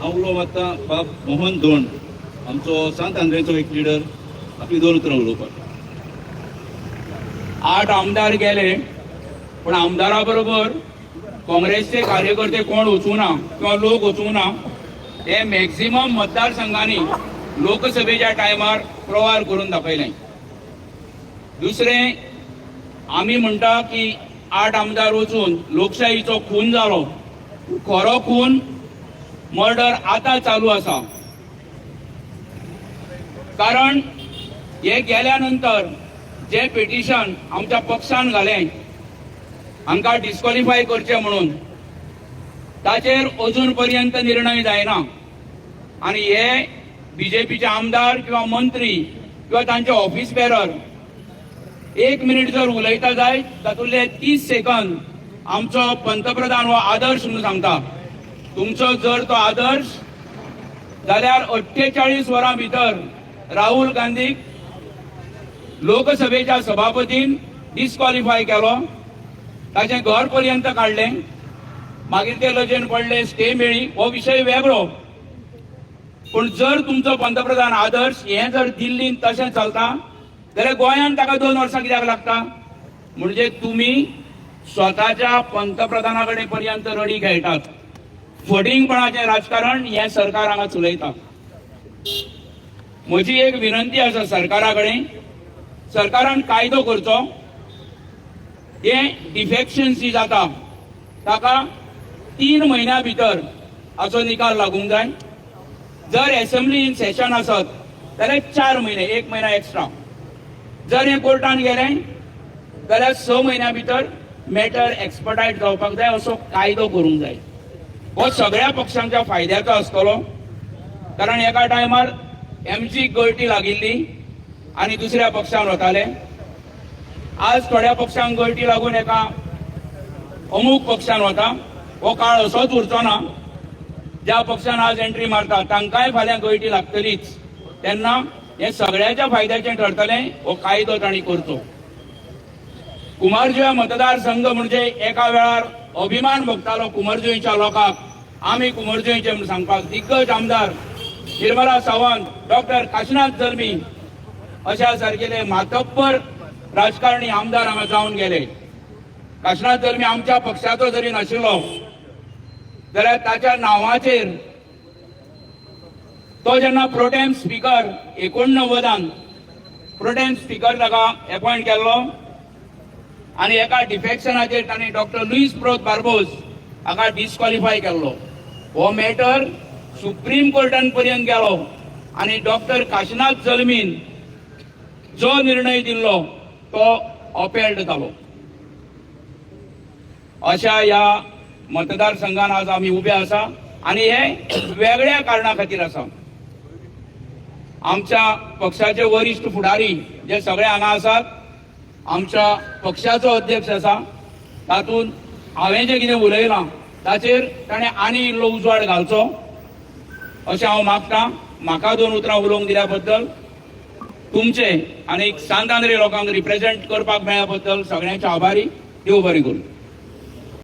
हांव उलोवंक मागता बाब मोहन धोंड, आमचो सांत आंद्रेचो एक लिडर. आपली 2 उतरां उलोवपाक. 8 आमदार गेले, पण आमदारा बरोबर काँग्रेसचे कार्यकर्ते कोण वचूंक ना किंवा लोक वचूंक ना. हे मॅक्झिमम मतदारसंघांनी लोकसभेच्या टायमार प्रवार करून दाखयलें. दुसरें, आमी म्हणटा की 8 आमदार वचून लोकशाहीचो खून जालो. खरो खून मर्डर आतां चालू आसा. कारण हे गेल्या नंतर जे पिटिशन आमच्या पक्षान घालें हांकां डिस्क्वॉलिफाय करचें म्हणून, ताचेर अजून पर्यंत निर्णय जायना. आनी हे बीजेपीचे आमदार किंवा मंत्री किंवा तांचे ऑफिस बेरर 1 मिनिट जर उलयता जायत तातूंतले 30 सेकंद आमचो पंतप्रधान हो आदर्श म्हणून सांगता. तुमचो जर तो आदर्श जाल्यार 48 वरां भितर राहुल गांधीक लोकसभेच्या सभापतीन डिस्क्वॉलिफाय केलो, ताचें घर पर्यंत काडलें, मागीर ते लजेन पडले, स्टे मेळ्ळी. हो विशय वेगळो. पूण जर तुमचो पंतप्रधान आदर्श हें जर दिल्लीन तशें चलता जाल्यार गोंयांत ताका 2 वर्सां कित्याक लागता? म्हणजे तुमी स्वताच्या पंतप्रधाना कडेन पर्यंत रडी खेळटात. फटिंगपणाचें राजकारण हें सरकार हांगा चलयता. म्हजी एक विनंती आसा सरकारा कडेन, सरकारान कायदो करचो. हे डिफेक्शन जी जाता ताका 3 म्हयन्या भितर हाचो निकाल लागूंक जाय. जर असेंब्ली इन सेशन आसत जाल्यार 4 म्हयने, 1 म्हयना एक्स्ट्रा. जर हे कोर्टान गेलें जाल्यार 6 म्हयन्या भितर मॅटर एक्सपर्टायज जावपाक जाय असो कायदो करूंक जाय. हो सगळ्या पक्षांच्या फायद्याचो आसतलो. कारण एका टायमार एमची गळटी लागिल्ली आनी दुसऱ्या पक्षान वताले. आज थोड्या पक्षांक गळटी लागून एका अमूक पक्षान वता. हो काळ असोच उरचो ना. ज्या पक्षान आज एंट्री मारता तांकांय फाल्यां गळटी लागतलीच. तेन्ना हे सगळ्याच्या फायद्याचें ठरतलें. हो कायदो तांणी करचो. कुमारजुंव्या मतदारसंघ म्हणजे एका वेळार अभिमान भोगतालो कुमारजुंवेच्या लोकांक. आमी कुमारजुंवेचे म्हूण सांगपाक दिग्गज आमदार निर्मला सावंत, डॉक्टर काशीनाथ जल्मी अशा सारकेले मातब्बर राजकारणी आमदार हांगा जावन गेले. काशीनाथ जल्मी आमच्या पक्षाचो जरी नाशिल्लो जाल्यार ताच्या नांवाचेर तो जेन्ना प्रोटेम स्पीकर 89 प्रोटेम स्पीकर ताका अपॉइंट केल्लो आनी एका डिफेक्शनाचेर तांणी डॉक्टर लुईस प्रोत बार्बोस हाका डिस्क्वॉलिफाय केल्लो. हो मॅटर सुप्रीम कोर्टान पर्यंत गेलो आनी डॉक्टर काशीनाथ जल्मीन जो निर्णय दिल्लो तो अपेल्ड जालो. अशा ह्या मतदारसंघान आज आमी उबे आसा आनी हे वेगळ्या कारणां खातीर आसा. आमच्या पक्षाचे वरिश्ठ फुडारी जे सगळे हांगा आसात, आमच्या पक्षाचो अध्यक्ष आसा, तातूंत हांवें जें कितें उलयलां ताचेर ताणें आनी इल्लो उजवाड घालचो अशें हांव मागतां. म्हाका 2 उतरां उलोवंक दिल्या बद्दल तुमचे आनी सांत आंद्रे लोकांक रिप्रेझेंट करपाक मेळ्ळ्या बद्दल सगळ्यांचे आभारी. देव बरें करूं.